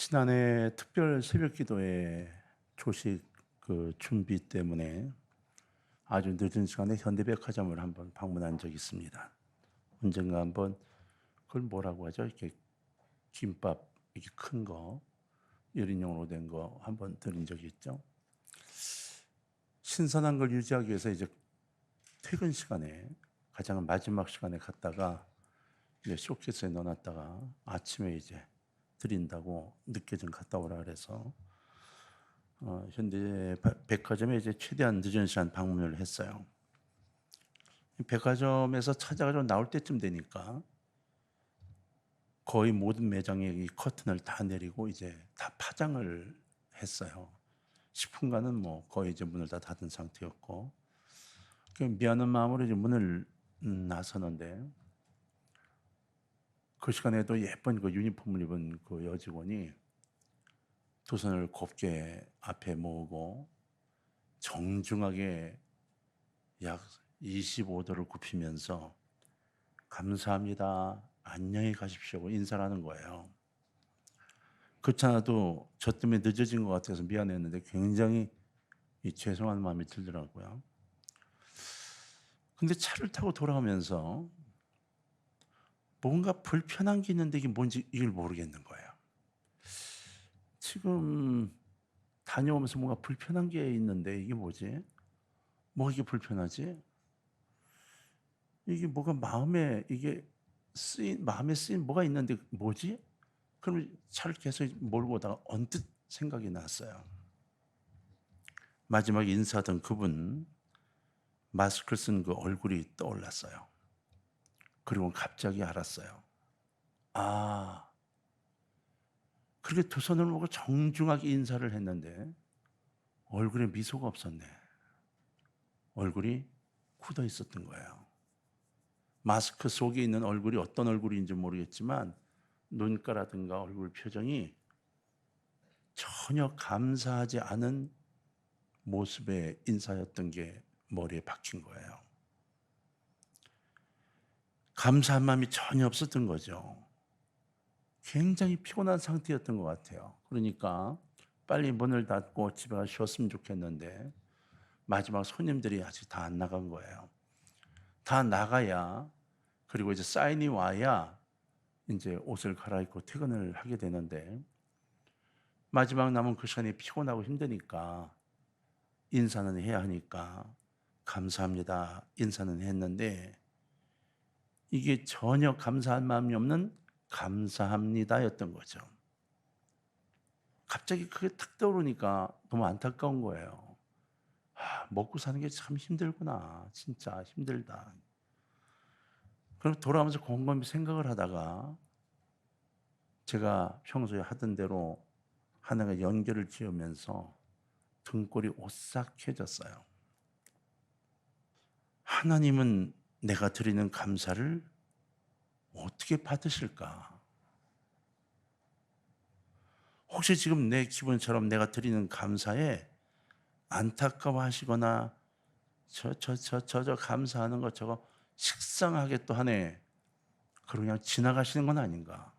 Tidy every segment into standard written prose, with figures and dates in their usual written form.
지난해 특별 새벽기도회 조식 준비 때문에 아주 늦은 시간에 현대백화점을 한번 방문한 적이 있습니다. 언젠가 한번 그걸 뭐라고 하죠? 이렇게 김밥 이렇게 큰 거, 1인용으로 된 거 한번 드린 적이 있죠. 신선한 걸 유지하기 위해서 이제 퇴근 시간에 가장 마지막 시간에 갔다가 이제 쇼케이스에 넣어놨다가 아침에 이제 드린다고 늦게 좀 갔다 오라 그래서 현대 백화점에 이제 최대한 늦은 시간 방문을 했어요. 백화점에서 찾아가지고 나올 때쯤 되니까 거의 모든 매장에 이 커튼을 다 내리고 이제 다 파장을 했어요. 10분간은 뭐 거의 이제 문을 다 닫은 상태였고, 미안한 마음으로 이제 문을 나서는데 그 시간에도 예쁜 그 유니폼을 입은 그 여직원이 두 손을 곱게 앞에 모으고 정중하게 약 25도를 굽히면서 감사합니다, 안녕히 가십시오 인사를 하는 거예요. 그렇잖아도 저 때문에 늦어진 것 같아서 미안했는데 굉장히 죄송한 마음이 들더라고요. 근데 차를 타고 돌아오면서 뭔가 불편한 게 있는데 이게 뭔지 이걸 모르겠는 거예요. 지금 다녀오면서 뭔가 불편한 게 있는데 이게 뭐지? 뭐가 이게 불편하지? 이게 뭐가 마음에 쓰인 뭐가 있는데 뭐지? 그럼 차를 계속 몰고 오다가 언뜻 생각이 났어요. 마지막 인사하던 그분 마스크를 쓴 그 얼굴이 떠올랐어요. 그리고 갑자기 알았어요. 아, 그렇게 두 손을 모고 정중하게 인사를 했는데 얼굴에 미소가 없었네. 얼굴이 굳어 있었던 거예요. 마스크 속에 있는 얼굴이 어떤 얼굴인지 모르겠지만 눈가라든가 얼굴 표정이 전혀 감사하지 않은 모습의 인사였던 게 머리에 박힌 거예요. 감사한 마음이 전혀 없었던 거죠. 굉장히 피곤한 상태였던 것 같아요. 그러니까 빨리 문을 닫고 집에 가서 쉬었으면 좋겠는데 마지막 손님들이 아직 다 안 나간 거예요. 다 나가야, 그리고 이제 사인이 와야 이제 옷을 갈아입고 퇴근을 하게 되는데 마지막 남은 그 시간이 피곤하고 힘드니까 인사는 해야 하니까 감사합니다 인사는 했는데 이게 전혀 감사한 마음이 없는 감사합니다였던 거죠. 갑자기 그게 탁 떠오르니까 너무 안타까운 거예요. 먹고 사는 게 참 힘들구나. 진짜 힘들다. 그럼 돌아오면서 곰곰이 생각을 하다가 제가 평소에 하던 대로 하나가 연결을 지으면서 등골이 오싹해졌어요. 하나님은 내가 드리는 감사를 어떻게 받으실까? 혹시 지금 내 기분처럼 내가 드리는 감사에 안타까워하시거나 저 감사하는 것 저거 식상하게 또 하네. 그냥 지나가시는 건 아닌가?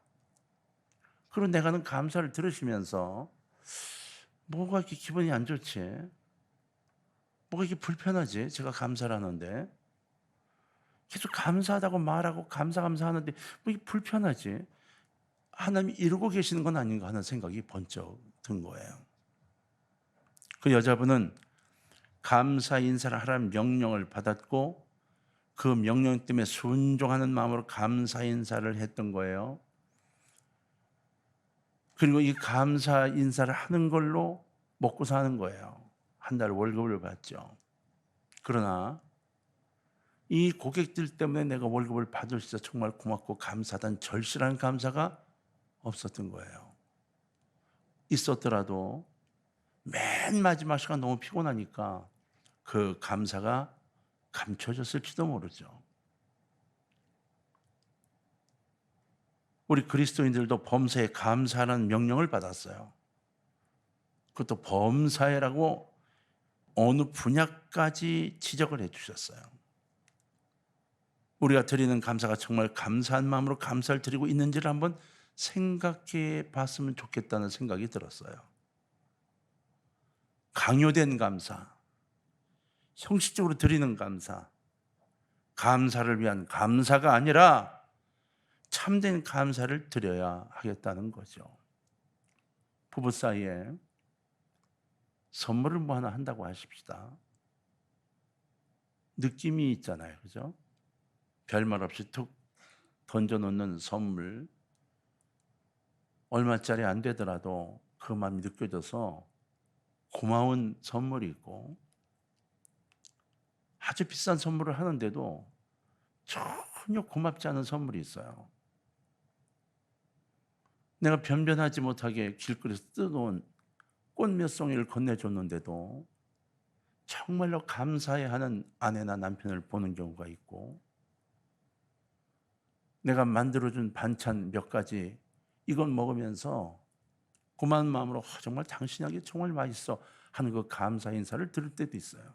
그리고 내가 하는 감사를 들으시면서 뭐가 이렇게 기분이 안 좋지? 뭐가 이렇게 불편하지? 제가 감사를 하는데 계속 감사하다고 말하고 감사하는데 뭐 이게 불편하지? 하나님이 이루고 계시는 건 아닌가 하는 생각이 번쩍 든 거예요. 그 여자분은 감사 인사를 하라는 명령을 받았고 그 명령 때문에 순종하는 마음으로 감사 인사를 했던 거예요. 그리고 이 감사 인사를 하는 걸로 먹고 사는 거예요. 한 달 월급을 받죠. 그러나 이 고객들 때문에 내가 월급을 받을 수 있어 정말 고맙고 감사하다는 절실한 감사가 없었던 거예요. 있었더라도 맨 마지막 시간 너무 피곤하니까 그 감사가 감춰졌을지도 모르죠. 우리 그리스도인들도 범사에 감사하는 명령을 받았어요. 그것도 범사에라고 어느 분야까지 지적을 해 주셨어요. 우리가 드리는 감사가 정말 감사한 마음으로 감사를 드리고 있는지를 한번 생각해 봤으면 좋겠다는 생각이 들었어요. 강요된 감사, 형식적으로 드리는 감사, 감사를 위한 감사가 아니라 참된 감사를 드려야 하겠다는 거죠. 부부 사이에 선물을 뭐 하나 한다고 하십시다. 느낌이 있잖아요. 그죠? 별말 없이 툭 던져놓는 선물, 얼마짜리 안 되더라도 그 마음이 느껴져서 고마운 선물이 있고, 아주 비싼 선물을 하는데도 전혀 고맙지 않은 선물이 있어요. 내가 변변하지 못하게 길거리에서 뜯어놓은 꽃 몇 송이를 건네줬는데도 정말로 감사해야 하는 아내나 남편을 보는 경우가 있고, 내가 만들어준 반찬 몇 가지 이건 먹으면서 고마운 마음으로 정말 당신에게 정말 맛있어 하는 그 감사 인사를 들을 때도 있어요.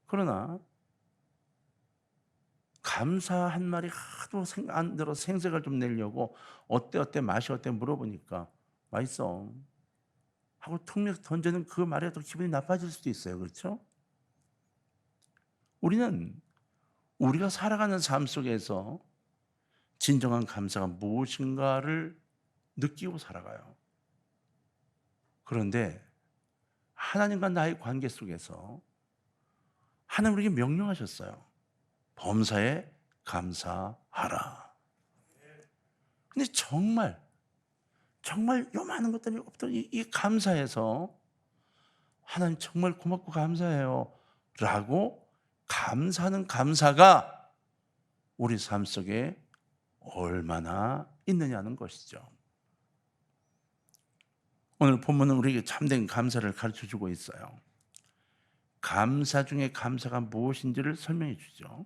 그러나 감사한 말이 하도 안 들어 생색을 좀 내려고 어때 맛이 어때 물어보니까 맛있어 하고 툭 던지는 그 말에 또 기분이 나빠질 수도 있어요. 그렇죠? 우리는 우리가 살아가는 삶 속에서 진정한 감사가 무엇인가를 느끼고 살아가요. 그런데 하나님과 나의 관계 속에서 하나님 우리에게 명령하셨어요. 범사에 감사하라. 근데 정말 요만한 것들이 없던 이 감사해서 하나님 정말 고맙고 감사해요 라고 감사하는 감사가 우리 삶 속에 얼마나 있느냐는 것이죠. 오늘 본문은 우리에게 참된 감사를 가르쳐주고 있어요. 감사 중에 감사가 무엇인지를 설명해 주죠.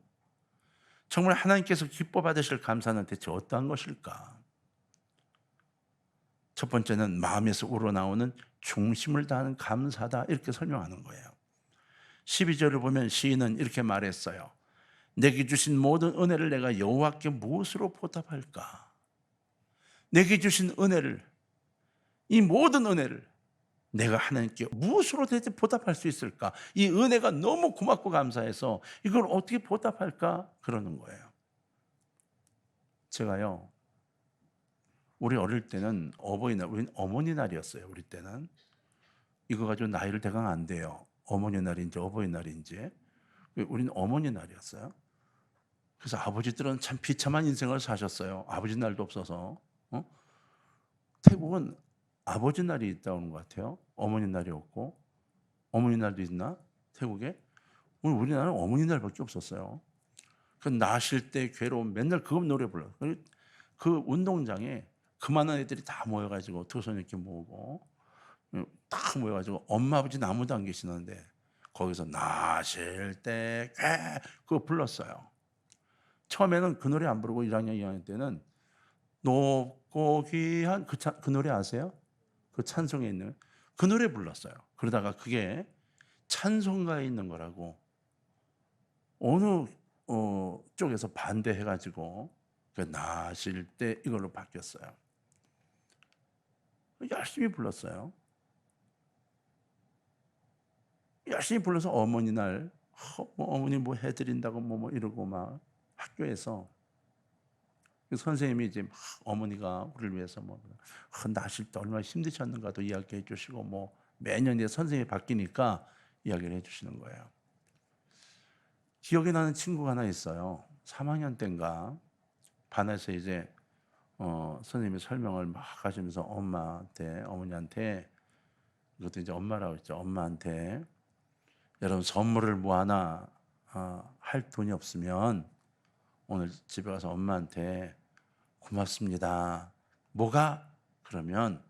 정말 하나님께서 기뻐 받으실 감사는 대체 어떠한 것일까? 첫 번째는 마음에서 우러나오는 중심을 다하는 감사다, 이렇게 설명하는 거예요. 12절을 보면 시인은 이렇게 말했어요. 내게 주신 모든 은혜를 내가 여호와께 무엇으로 보답할까? 내게 주신 은혜를, 이 모든 은혜를 내가 하나님께 무엇으로 대체 보답할 수 있을까? 이 은혜가 너무 고맙고 감사해서 이걸 어떻게 보답할까? 그러는 거예요. 제가요, 우리 어릴 때는 어버이날, 우리는 어머니날이었어요. 우리 때는 이거 가지고 나이를 대강 안 돼요. 어머니날인지 어버이날인지. 우리는 어머니날이었어요. 그래서 아버지들은 참 비참한 인생을 사셨어요. 아버지 날도 없어서. 태국은 아버지 날이 있다는 것 같아요. 어머니 날이 없고. 어머니 날도 있나? 태국에? 우리나라는 어머니 날밖에 없었어요. 그 나실 때 괴로움 맨날 그거 노래 불러요. 그 운동장에 그만한 애들이 다 모여가지고 두손 이렇게 모으고 딱 모여가지고 엄마 아버지는 아무도 안 계시는데 거기서 나실 때 그거 불렀어요. 처음에는 그 노래 안 부르고 1학년 2학년 때는 높고 귀한 그 노래 아세요? 그 찬송에 있는 그 노래 불렀어요. 그러다가 그게 찬송가에 있는 거라고 어느 쪽에서 반대해가지고 나실 때 이걸로 바뀌었어요. 열심히 불렀어요. 열심히 불러서 어머니 날 어머니 뭐 해드린다고 뭐 이러고 막 학교에서 선생님이 이제 막 어머니가 우리를 위해서 뭐 나실 때 얼마나 힘드셨는가도 이야기해 주시고 뭐 매년 이제 선생님이 바뀌니까 이야기를 해 주시는 거예요. 기억이 나는 친구가 하나 있어요. 3학년 때인가 반에서 이제 선생님이 설명을 막 하시면서 어머니한테 이것도 이제 엄마라고 했죠. 엄마한테 여러분 선물을 뭐 하나 할 돈이 없으면 오늘 집에 가서 엄마한테 고맙습니다. 뭐가? 그러면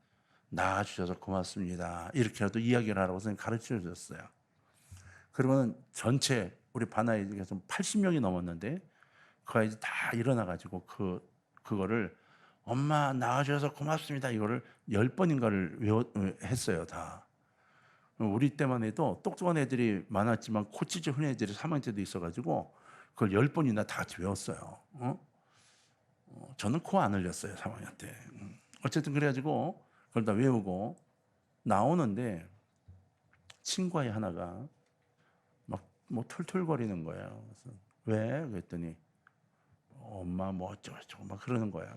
낳아주셔서 고맙습니다. 이렇게라도 이야기를 하라고 선생님 가르쳐 주셨어요. 그러면 전체 우리 반 아이들이 좀 80명이 넘었는데 그 아이들 다 일어나가지고 그거를 엄마 낳아주셔서 고맙습니다. 이거를 10번인가를 했어요. 다. 우리 때만 해도 똑똑한 애들이 많았지만 코치즈 흔한 애들이 3학년 때도 있어가지고 그걸 10번이나 다 같이 외웠어요. 저는 코 안 흘렸어요, 3학년 때. 어쨌든 그래가지고 그걸 다 외우고 나오는데 친구 아이 하나가 막 뭐 툴툴거리는 거예요. 그래서 왜? 그랬더니 엄마 뭐 어쩌고저쩌고 막 그러는 거야.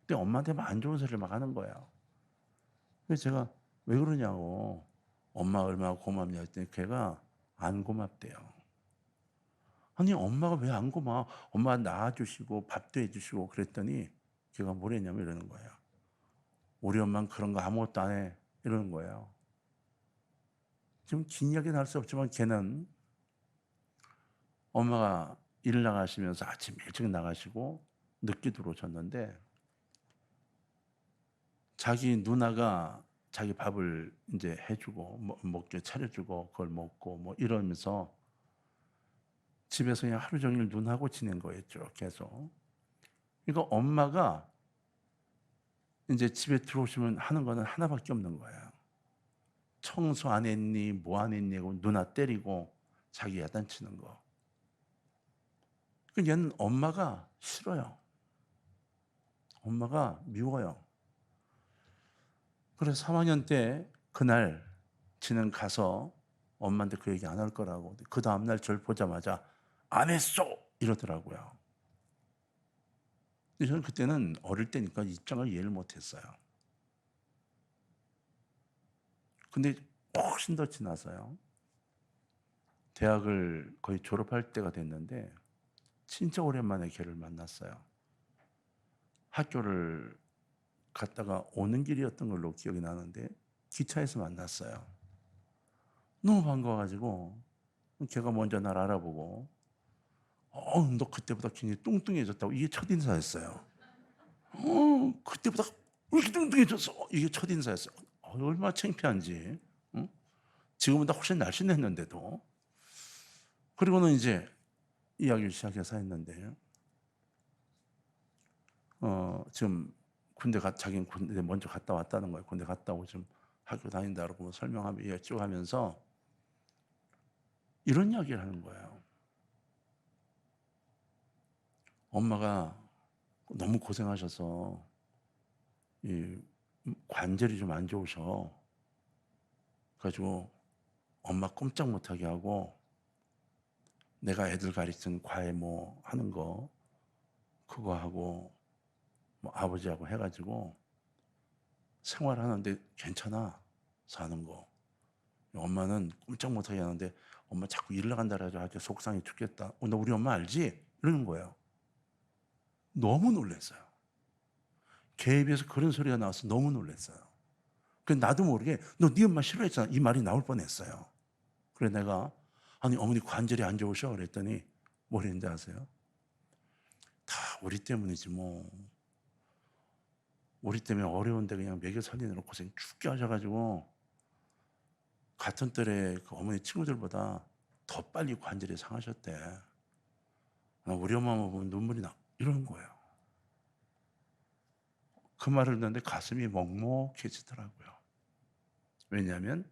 근데 엄마한테 막 안 좋은 소리를 막 하는 거예요. 그래서 제가 왜 그러냐고, 엄마 얼마나 고맙냐 했더니 걔가 안 고맙대요. 아니 엄마가 왜 안 고마워? 엄마 낳아주시고 밥도 해주시고 그랬더니 걔가 뭐랬냐면 이러는 거예요. 우리 엄마는 그런 거 아무것도 안 해. 이러는 거예요. 지금 긴 이야기는 할 수 없지만 걔는 엄마가 일 나가시면서 아침 일찍 나가시고 늦게 들어오셨는데 자기 누나가 자기 밥을 이제 해주고 먹게 차려주고 그걸 먹고 뭐 이러면서 집에서 그냥 하루 종일 눈하고 지낸 거였죠, 계속. 그러니까 엄마가 이제 집에 들어오시면 하는 거는 하나밖에 없는 거예요. 청소 안 했니, 뭐 안 했니 하고 누나 때리고 자기 야단치는 거. 얘는 엄마가 싫어요. 엄마가 미워요. 그래서 3학년 때 그날 지는 가서 엄마한테 그 얘기 안 할 거라고. 그 다음날 저를 보자마자 안 했어! 이러더라고요. 근데 저는 그때는 어릴 때니까 입장을 이해를 못했어요. 근데 훨씬 더 지나서요. 대학을 거의 졸업할 때가 됐는데 진짜 오랜만에 걔를 만났어요. 학교를 갔다가 오는 길이었던 걸로 기억이 나는데 기차에서 만났어요. 너무 반가워가지고 걔가 먼저 날 알아보고 너 그때보다 굉장히 뚱뚱해졌다고. 이게 첫인사였어요. 그때보다 왜 이렇게 뚱뚱해졌어? 이게 첫인사였어요. 얼마나 창피한지. 응? 지금보다 훨씬 날씬했는데도. 그리고는 이제 이야기를 시작해서 했는데 지금 자기는 군대 먼저 갔다 왔다는 거예요. 군대 갔다 오고 지금 학교 다닌다고 설명하며 쭉 하면서 이런 이야기를 하는 거예요. 엄마가 너무 고생하셔서 이 관절이 좀 안 좋으셔. 그래가지고 엄마 꼼짝 못하게 하고 내가 애들 가르치는 과외 뭐 하는 거 그거 하고 뭐 아버지하고 해가지고 생활하는데 괜찮아, 사는 거. 엄마는 꼼짝 못하게 하는데 엄마 자꾸 일 나간다 그래가지고 아주 속상해 죽겠다. 너 우리 엄마 알지? 이러는 거예요. 너무 놀랐어요. 걔에 비해서 그런 소리가 나와서 너무 놀랐어요. 그래서 나도 모르게 너 네 엄마 싫어했잖아, 이 말이 나올 뻔했어요. 그래 내가 아니 어머니 관절이 안 좋으셔 그랬더니 뭘 했는지 아세요? 다 우리 때문이지 뭐. 우리 때문에 어려운데 그냥 먹여 살리느라 고생 죽게 하셔가지고 같은 또래 그 어머니 친구들보다 더 빨리 관절이 상하셨대. 우리 엄마만 보면 눈물이 나. 이러는 거예요. 그 말을 듣는데 가슴이 먹먹해지더라고요. 왜냐하면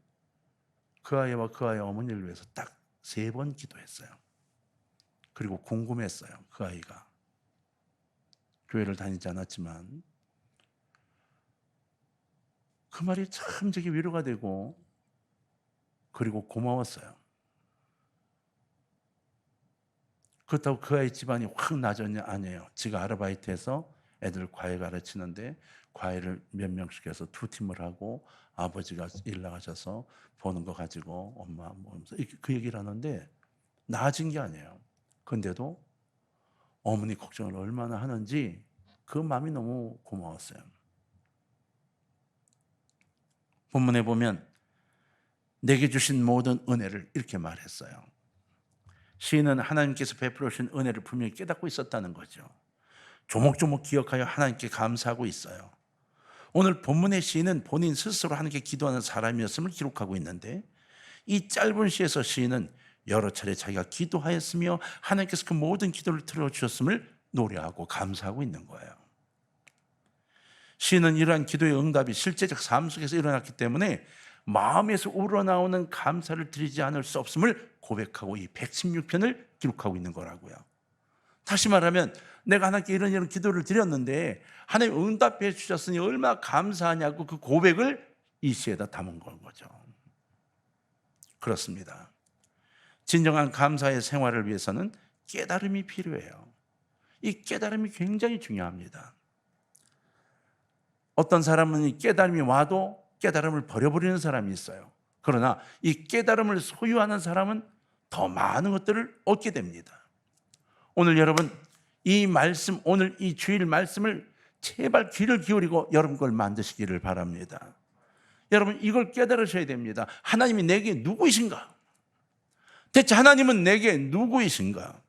그 아이와 그 아이의 어머니를 위해서 딱 3번 기도했어요. 그리고 궁금했어요. 그 아이가. 교회를 다니지 않았지만 그 말이 참 제게 위로가 되고 그리고 고마웠어요. 그렇다고 그 아이 집안이 확 나졌냐? 아니에요. 지가 아르바이트해서 애들 과외 가르치는데 과외를 몇 명씩 해서 2팀을 하고 아버지가 일 나가셔서 보는 거 가지고 엄마 뭐 그 얘기를 하는데 나아진 게 아니에요. 근데도 어머니 걱정을 얼마나 하는지 그 마음이 너무 고마웠어요. 본문에 보면 내게 주신 모든 은혜를 이렇게 말했어요. 시인은 하나님께서 베풀어 주신 은혜를 분명히 깨닫고 있었다는 거죠. 조목조목 기억하여 하나님께 감사하고 있어요. 오늘 본문의 시인은 본인 스스로 하나님께 기도하는 사람이었음을 기록하고 있는데 이 짧은 시에서 시인은 여러 차례 자기가 기도하였으며 하나님께서 그 모든 기도를 들어주셨음을 노래하고 감사하고 있는 거예요. 시인은 이러한 기도의 응답이 실제적 삶 속에서 일어났기 때문에 마음에서 우러나오는 감사를 드리지 않을 수 없음을 고백하고 이 116편을 기록하고 있는 거라고요. 다시 말하면 내가 하나님께 이런 기도를 드렸는데 하나님 응답해 주셨으니 얼마나 감사하냐고 그 고백을 이 시에다 담은 건 거죠. 그렇습니다. 진정한 감사의 생활을 위해서는 깨달음이 필요해요. 이 깨달음이 굉장히 중요합니다. 어떤 사람은 이 깨달음이 와도 깨달음을 버려버리는 사람이 있어요. 그러나 이 깨달음을 소유하는 사람은 더 많은 것들을 얻게 됩니다. 오늘 여러분 이 말씀, 오늘 이 주일 말씀을 제발 귀를 기울이고 여러분 걸 만드시기를 바랍니다. 여러분 이걸 깨달으셔야 됩니다. 하나님이 내게 누구이신가? 대체 하나님은 내게 누구이신가?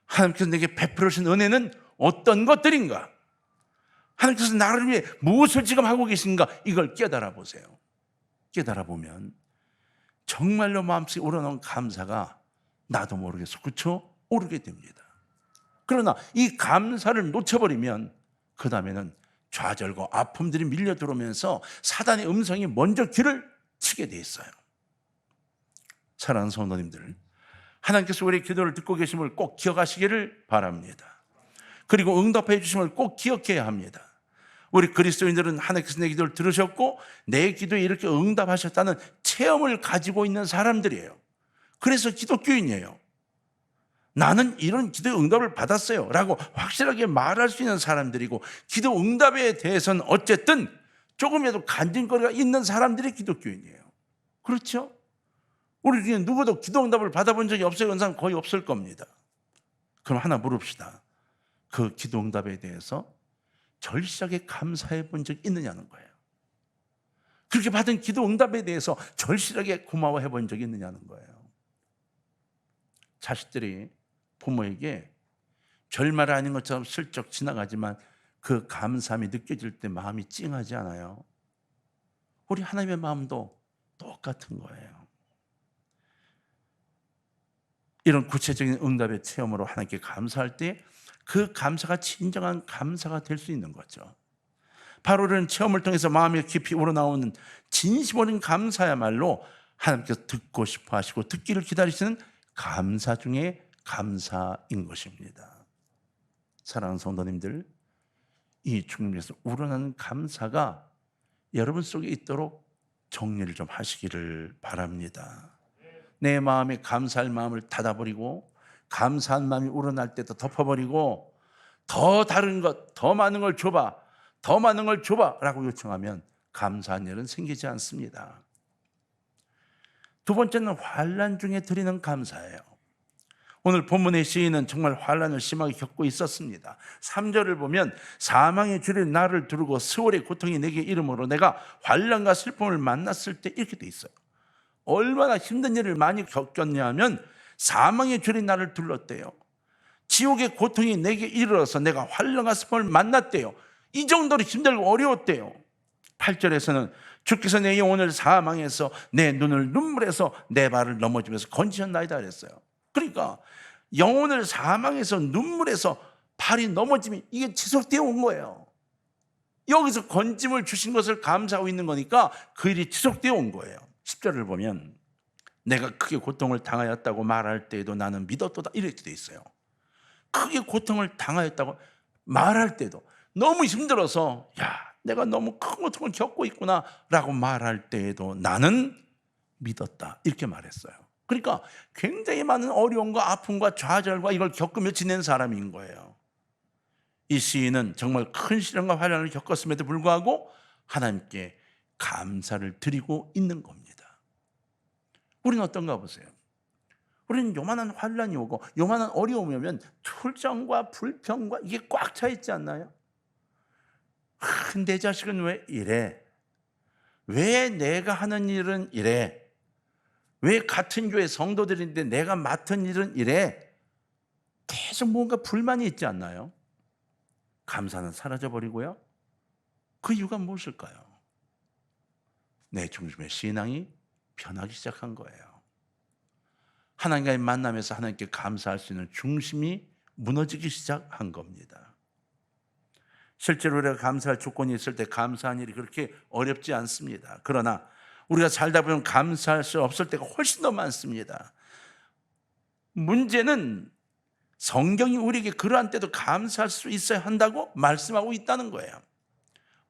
하나님께서 내게 베풀으신 은혜는 어떤 것들인가? 하나님께서 나를 위해 무엇을 지금 하고 계신가? 이걸 깨달아 보세요. 깨달아 보면 정말로 마음속에 우러나온 감사가 나도 모르겠어, 그렇죠? 오르게 됩니다. 그러나 이 감사를 놓쳐버리면 그 다음에는 좌절과 아픔들이 밀려 들어오면서 사단의 음성이 먼저 귀를 치게 돼 있어요. 사랑하는 성도님들, 하나님께서 우리의 기도를 듣고 계심을 꼭 기억하시기를 바랍니다. 그리고 응답해 주심을 꼭 기억해야 합니다. 우리 그리스도인들은 하나님께서 내 기도를 들으셨고 내 기도에 이렇게 응답하셨다는 체험을 가지고 있는 사람들이에요. 그래서 기독교인이에요. 나는 이런 기도의 응답을 받았어요 라고 확실하게 말할 수 있는 사람들이고, 기도 응답에 대해서는 어쨌든 조금이라도 간증거리가 있는 사람들이 기독교인이에요. 그렇죠? 우리 중에 누구도 기도 응답을 받아본 적이 없어요? 그런 사람 거의 없을 겁니다. 그럼 하나 물읍시다. 그 기도 응답에 대해서 절실하게 감사해 본 적이 있느냐는 거예요. 그렇게 받은 기도 응답에 대해서 절실하게 고마워해 본 적이 있느냐는 거예요. 자식들이 부모에게 별말 아닌 것처럼 슬쩍 지나가지만 그 감사함이 느껴질 때 마음이 찡하지 않아요? 우리 하나님의 마음도 똑같은 거예요. 이런 구체적인 응답의 체험으로 하나님께 감사할 때 그 감사가 진정한 감사가 될 수 있는 거죠. 바로 이런 체험을 통해서 마음에 깊이 우러나오는 진심 어린 감사야말로 하나님께서 듣고 싶어 하시고 듣기를 기다리시는 감사 중에 감사인 것입니다. 사랑하는 성도님들, 이 주님께서 우러나는 감사가 여러분 속에 있도록 정리를 좀 하시기를 바랍니다. 내 마음에 감사할 마음을 닫아버리고 감사한 마음이 우러날 때도 덮어버리고 더 다른 것, 더 많은 걸 줘봐, 더 많은 걸 줘봐 라고 요청하면 감사한 일은 생기지 않습니다. 두 번째는 환난 중에 드리는 감사예요. 오늘 본문의 시인은 정말 환난을 심하게 겪고 있었습니다. 3절을 보면 사망의 줄에 나를 두르고 스월의 고통이 내게 이름으로 내가 환난과 슬픔을 만났을 때 이렇게 돼 있어요. 얼마나 힘든 일을 많이 겪었냐면 사망의 줄이 나를 둘렀대요. 지옥의 고통이 내게 이르러서 내가 환난과 슬픔을 만났대요. 이 정도로 힘들고 어려웠대요. 8절에서는 주께서 내 영혼을 사망해서 내 눈을 눈물에서 내 발을 넘어지면서 건지셨나이다 그랬어요. 그러니까 영혼을 사망해서 눈물에서 발이 넘어짐이 이게 지속되어 온 거예요. 여기서 건짐을 주신 것을 감사하고 있는 거니까 그 일이 지속되어 온 거예요. 10절을 보면 내가 크게 고통을 당하였다고 말할 때에도 나는 믿었도다 이렇게 돼 있어요. 크게 고통을 당하였다고 말할 때도 너무 힘들어서 야 내가 너무 큰 고통을 겪고 있구나 라고 말할 때에도 나는 믿었다 이렇게 말했어요. 그러니까 굉장히 많은 어려움과 아픔과 좌절과 이걸 겪으며 지낸 사람인 거예요. 이 시인은 정말 큰 시련과 환난을 겪었음에도 불구하고 하나님께 감사를 드리고 있는 겁니다. 우리는 어떤가 보세요. 우리는 요만한 환난이 오고 요만한 어려움이 오면 투정과 불평과 이게 꽉 차 있지 않나요? 내 자식은 왜 이래? 왜 내가 하는 일은 이래? 왜 같은 교회 성도들인데 내가 맡은 일은 이래? 계속 뭔가 불만이 있지 않나요? 감사는 사라져버리고요. 그 이유가 무엇일까요? 내 중심의 신앙이 변하기 시작한 거예요. 하나님과의 만남에서 하나님께 감사할 수 있는 중심이 무너지기 시작한 겁니다. 실제로 우리가 감사할 조건이 있을 때 감사한 일이 그렇게 어렵지 않습니다. 그러나 우리가 살다 보면 감사할 수 없을 때가 훨씬 더 많습니다. 문제는 성경이 우리에게 그러한 때도 감사할 수 있어야 한다고 말씀하고 있다는 거예요.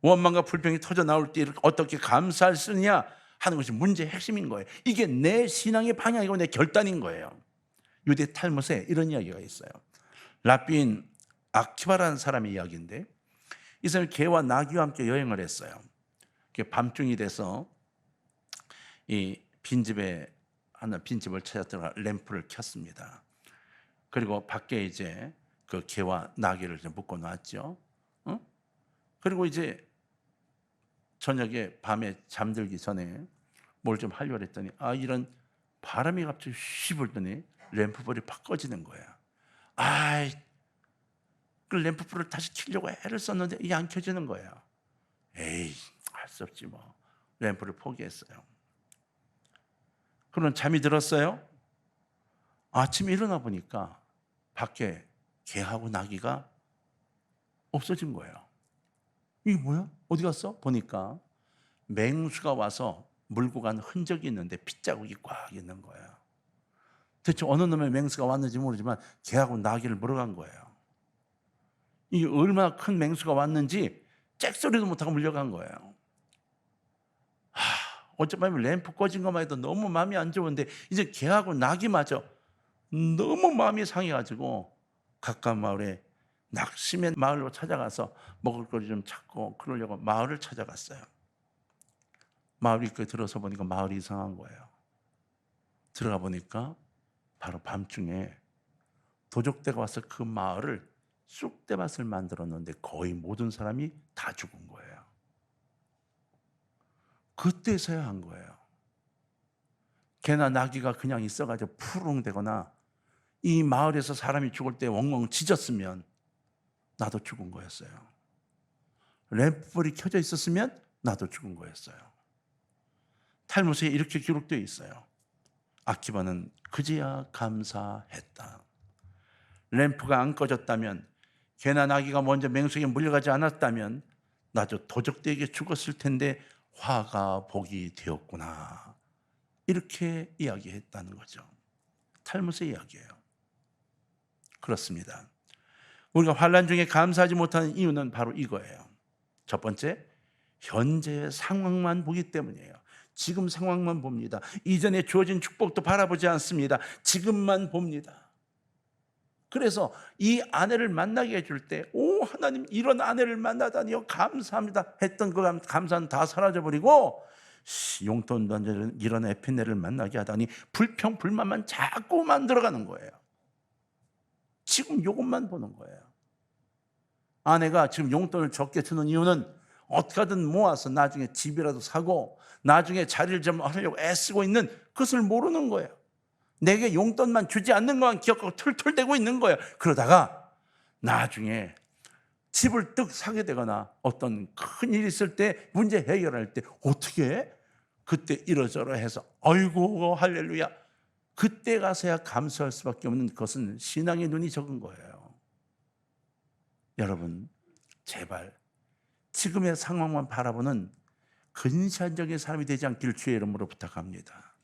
원망과 불평이 터져 나올 때 어떻게 감사할 수 있느냐 하는 것이 문제의 핵심인 거예요. 이게 내 신앙의 방향이고 내 결단인 거예요. 유대 탈무드에 이런 이야기가 있어요. 랍비인 아키바라는 사람의 이야기인데, 이 사람이 개와 나귀와 함께 여행을 했어요. 밤중이 돼서 이 빈집을 찾아 들어가 램프를 켰습니다. 그리고 밖에 이제 그 개와 나귀를 묶어 놨죠. 그리고 이제 저녁에 밤에 잠들기 전에 뭘 좀 하려고 했더니 이런 바람이 갑자기 휘 불더니 램프불이 팍 꺼지는 거야. 그 램프불을 다시 켜려고 애를 썼는데 이게 안 켜지는 거예요. 에이, 할 수 없지 뭐. 램프를 포기했어요. 그러면 잠이 들었어요. 아침에 일어나 보니까 밖에 개하고 나귀가 없어진 거예요. 이게 뭐야? 어디 갔어? 보니까 맹수가 와서 물고 간 흔적이 있는데 핏자국이 꽉 있는 거예요. 대체 어느 놈의 맹수가 왔는지 모르지만 개하고 나귀를 물어간 거예요. 이게 얼마나 큰 맹수가 왔는지 짹소리도 못하고 물려간 거예요. 어쩌면 램프 꺼진 것만 해도 너무 마음이 안 좋은데 이제 개하고 나귀마저 너무 마음이 상해가지고 가까운 마을에 낙심의 마을로 찾아가서 먹을 거리 좀 찾고 그러려고 마을을 찾아갔어요. 마을 입구에 들어서 보니까 마을이 이상한 거예요. 들어가 보니까 바로 밤중에 도적대가 와서 그 마을을 쑥대밭을 만들었는데 거의 모든 사람이 다 죽은 거예요. 그때서야 한 거예요. 개나 나귀가 그냥 있어가지고 푸릉대거나 이 마을에서 사람이 죽을 때 엉엉 짖었으면 나도 죽은 거였어요. 램프불이 켜져 있었으면 나도 죽은 거였어요. 탈무드에 이렇게 기록되어 있어요. 아키바는 그제야 감사했다. 램프가 안 꺼졌다면, 개나 나귀가 먼저 맹수에게 물려가지 않았다면 나도 도적들에게 죽었을 텐데 화가 복이 되었구나. 이렇게 이야기했다는 거죠. 탈무드의 이야기예요. 그렇습니다. 우리가 환난 중에 감사하지 못하는 이유는 바로 이거예요. 첫 번째, 현재의 상황만 보기 때문이에요. 지금 상황만 봅니다. 이전에 주어진 축복도 바라보지 않습니다. 지금만 봅니다. 그래서 이 아내를 만나게 해줄 때, 오, 하나님 이런 아내를 만나다니요 감사합니다 했던 그 감사는 다 사라져버리고, 용돈 던지는 이런 에피네를 만나게 하다니 불평 불만만 자꾸 만들어가는 거예요. 지금 이것만 보는 거예요. 아내가 지금 용돈을 적게 주는 이유는 어떻게든 모아서 나중에 집이라도 사고 나중에 자리를 좀 하려고 애쓰고 있는 그것을 모르는 거예요. 내게 용돈만 주지 않는 것만 기억하고 툴툴대고 있는 거예요. 그러다가 나중에 집을 뜩 사게 되거나 어떤 큰 일이 있을 때 문제 해결할 때 어떻게 해? 그때 이러저러 해서 아이고 할렐루야, 그때 가서야 감사할 수밖에 없는 것은 신앙의 눈이 적은 거예요. 여러분, 제발 지금의 상황만 바라보는 근시안적인 사람이 되지 않기를 주의 이름으로 부탁합니다.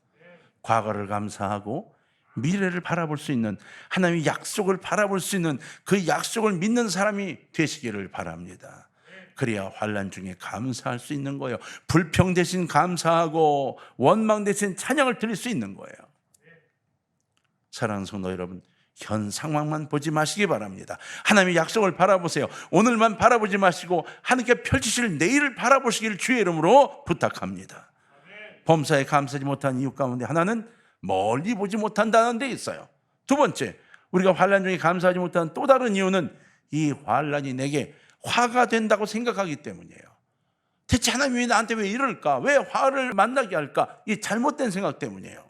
과거를 감사하고 미래를 바라볼 수 있는, 하나님의 약속을 바라볼 수 있는 그 약속을 믿는 사람이 되시기를 바랍니다. 그래야 환난 중에 감사할 수 있는 거예요. 불평 대신 감사하고 원망 대신 찬양을 드릴 수 있는 거예요. 사랑하는 성도 여러분, 현 상황만 보지 마시기 바랍니다. 하나님의 약속을 바라보세요. 오늘만 바라보지 마시고 하나님께 펼치실 내일을 바라보시기를 주의 이름으로 부탁합니다. 범사에 감사하지 못한 이유 가운데 하나는 멀리 보지 못한다는 데 있어요. 두 번째, 우리가 환난 중에 감사하지 못하는 또 다른 이유는 이 환난이 내게 화가 된다고 생각하기 때문이에요. 대체 하나님이 나한테 왜 이럴까? 왜 화를 만나게 할까? 이 잘못된 생각 때문이에요.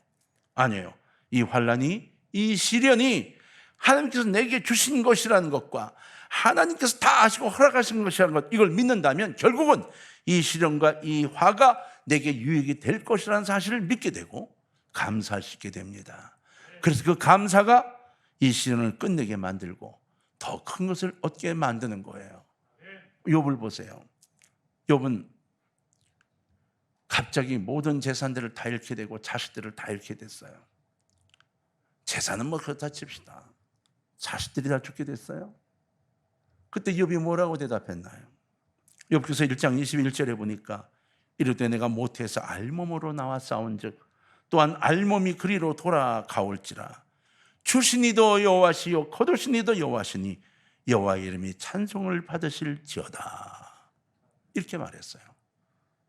아니에요. 이 환난이, 이 시련이 하나님께서 내게 주신 것이라는 것과 하나님께서 다 아시고 허락하신 것이라는 것, 이걸 믿는다면 결국은 이 시련과 이 화가 내게 유익이 될 것이라는 사실을 믿게 되고 감사할 수 있게 됩니다. 그래서 그 감사가 이 시련을 끝내게 만들고 더 큰 것을 얻게 만드는 거예요. 욥을 보세요. 욥은 갑자기 모든 재산들을 다 잃게 되고 자식들을 다 잃게 됐어요. 재산은 뭐 그렇다 칩시다. 자식들이 다 죽게 됐어요. 그때 욥이 뭐라고 대답했나요? 욥기서 1장 21절에 보니까 이르되 내가 모태에서 알몸으로 나와 싸운즉 또한 알몸이 그리로 돌아가올지라 주시니도 여호와시요 거두시니도 여호와시니 여호와의 이름이 찬송을 받으실지어다. 이렇게 말했어요.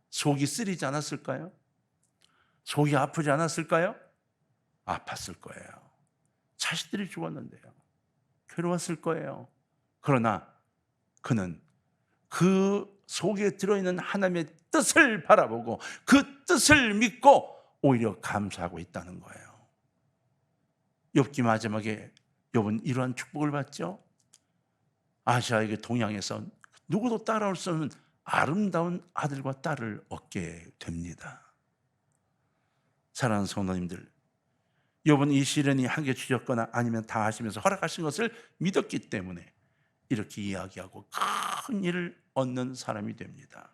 속이 쓰리지 않았을까요? 속이 아프지 않았을까요? 아팠을 거예요. 자식들이 죽었는데요. 괴로웠을 거예요. 그러나 그는 그 속에 들어있는 하나님의 뜻을 바라보고 그 뜻을 믿고 오히려 감사하고 있다는 거예요. 욥기 마지막에 욥은 이러한 축복을 받죠. 아시아에게 동양에서 누구도 따라올 수 없는 아름다운 아들과 딸을 얻게 됩니다. 사랑하는 성도님들, 욥은 이 시련이 한개 주셨거나 아니면 다 하시면서 허락하신 것을 믿었기 때문에 이렇게 이야기하고 큰 일을 얻는 사람이 됩니다.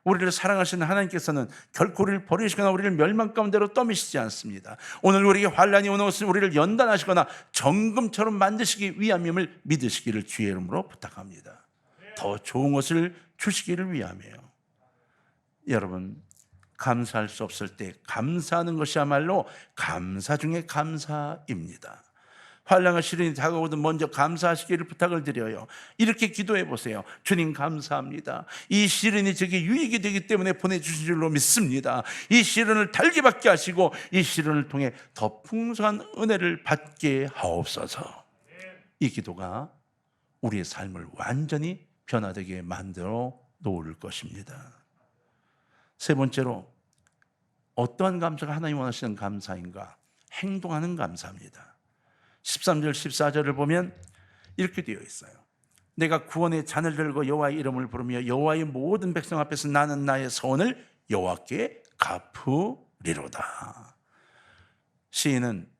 우리를 사랑하시는 하나님께서는 결코 우리를 버리시거나 우리를 멸망 가운데로 떠미시지 않습니다. 오늘 우리에게 환난이 오는 것은 우리를 연단하시거나 정금처럼 만드시기 위함임을 믿으시기를 주의 이름으로 부탁합니다. 더 좋은 것을 주시기를 위함이에요. 여러분, 감사할 수 없을 때 감사하는 것이야말로 감사 중에 감사입니다. 환난과 시련이 다가오든 먼저 감사하시기를 부탁을 드려요. 이렇게 기도해 보세요. 주님 감사합니다. 이 시련이 제게 유익이 되기 때문에 보내주신 줄로 믿습니다. 이 시련을 달게 받게 하시고 이 시련을 통해 더 풍성한 은혜를 받게 하옵소서. 이 기도가 우리의 삶을 완전히 변화되게 만들어 놓을 것입니다. 세 번째로 어떠한 감사가 하나님 원하시는 감사인가? 행동하는 감사입니다. 13절 14절을 보면 이렇게 되어 있어요. 내가 구원의 잔을 들고 여호와의 이름을 부르며 여호와의 모든 백성 앞에서 나는 나의 소원을 여호와께 갚으리로다. 시인은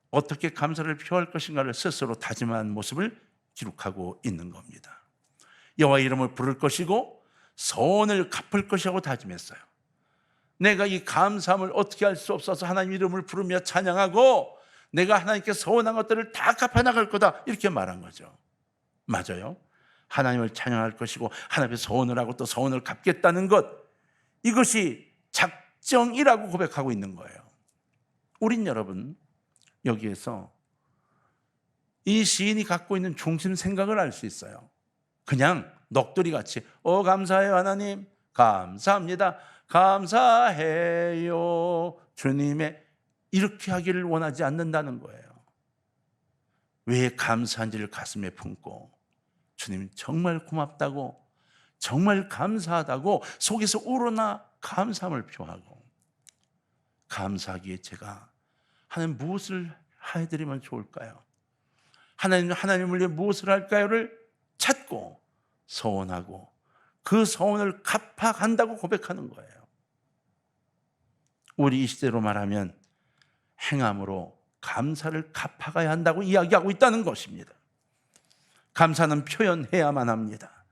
어떻게 감사를 표할 것인가를 스스로 다짐한 모습을 기록하고 있는 겁니다. 여호와의 이름을 부를 것이고 소원을 갚을 것이라고 다짐했어요. 내가 이 감사함을 어떻게 할 수 없어서 하나님 이름을 부르며 찬양하고 내가 하나님께 소원한 것들을 다 갚아나갈 거다, 이렇게 말한 거죠. 맞아요. 하나님을 찬양할 것이고 하나님의 소원을 하고 또 소원을 갚겠다는 것, 이것이 작정이라고 고백하고 있는 거예요. 우린 여러분 여기에서 이 시인이 갖고 있는 중심 생각을 알 수 있어요. 그냥 넋두리 같이 감사해요 하나님, 감사합니다, 감사해요 주님의, 이렇게 하기를 원하지 않는다는 거예요. 왜 감사한지를 가슴에 품고 주님 정말 고맙다고, 정말 감사하다고 속에서 우러나 감사함을 표하고, 감사하기에 제가 하나님 무엇을 해드리면 좋을까요? 하나님을 위해 무엇을 할까요를 찾고 소원하고 그 소원을 갚아간다고 고백하는 거예요. 우리 이 시대로 말하면 행함으로 감사를 갚아가야 한다고 이야기하고 있다는 것입니다. 감사는 표현해야만 합니다.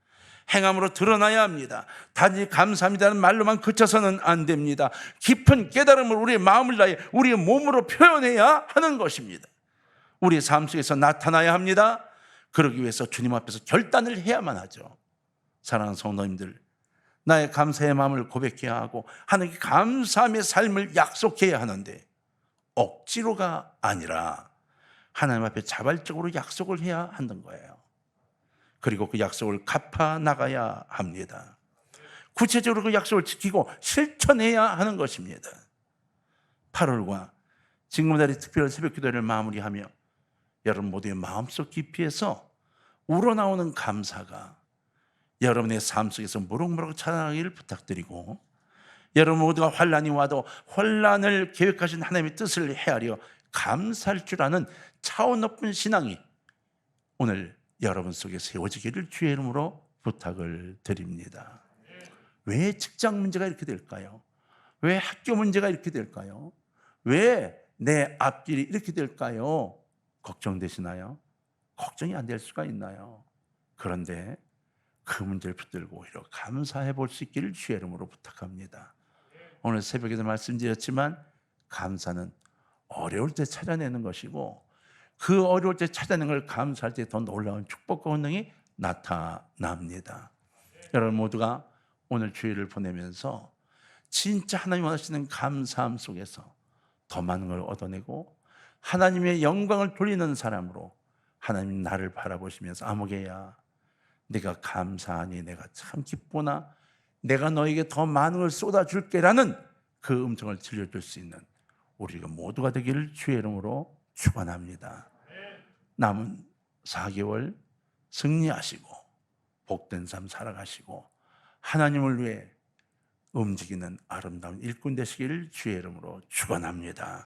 행함으로 드러나야 합니다. 단지 감사합니다는 말로만 그쳐서는 안 됩니다. 깊은 깨달음을 우리의 마음을 다해 우리의 몸으로 표현해야 하는 것입니다. 우리의 삶 속에서 나타나야 합니다. 그러기 위해서 주님 앞에서 결단을 해야만 하죠. 사랑하는 성도님들, 나의 감사의 마음을 고백해야 하고 하나님께 감사함의 삶을 약속해야 하는데 억지로가 아니라 하나님 앞에 자발적으로 약속을 해야 하는 거예요. 그리고 그 약속을 갚아 나가야 합니다. 구체적으로 그 약속을 지키고 실천해야 하는 것입니다. 8월과 징검다리 특별 새벽기도를 마무리하며 여러분 모두의 마음속 깊이에서 우러나오는 감사가 여러분의 삶 속에서 무럭무럭 자라나기를 부탁드리고, 여러분 모두가 환난이 와도 환난을 계획하신 하나님의 뜻을 헤아려 감사할 줄 아는 차원 높은 신앙이 오늘 여러분 속에 세워지기를 주의 이름으로 부탁을 드립니다. 왜 직장 문제가 이렇게 될까요? 왜 학교 문제가 이렇게 될까요? 왜 내 앞길이 이렇게 될까요? 걱정되시나요? 걱정이 안 될 수가 있나요? 그런데 그 문제를 붙들고 오히려 감사해 볼 수 있기를 주의 이름으로 부탁합니다. 오늘 새벽에도 말씀드렸지만 감사는 어려울 때 찾아내는 것이고 그 어려울 때 찾아낸 걸 감사할 때 더 놀라운 축복과 권능이 나타납니다. 여러분 모두가 오늘 주일을 보내면서 진짜 하나님 원하시는 감사함 속에서 더 많은 걸 얻어내고 하나님의 영광을 돌리는 사람으로 하나님 나를 바라보시면서 아무개야 네가 감사하니 내가 참 기쁘나 내가 너에게 더 많은 걸 쏟아줄게라는 그 음성을 들려줄 수 있는 우리가 모두가 되기를 주의 이름으로 축원합니다. 남은 4개월 승리하시고 복된 삶 살아가시고 하나님을 위해 움직이는 아름다운 일꾼 되시기를 주의 이름으로 축원합니다.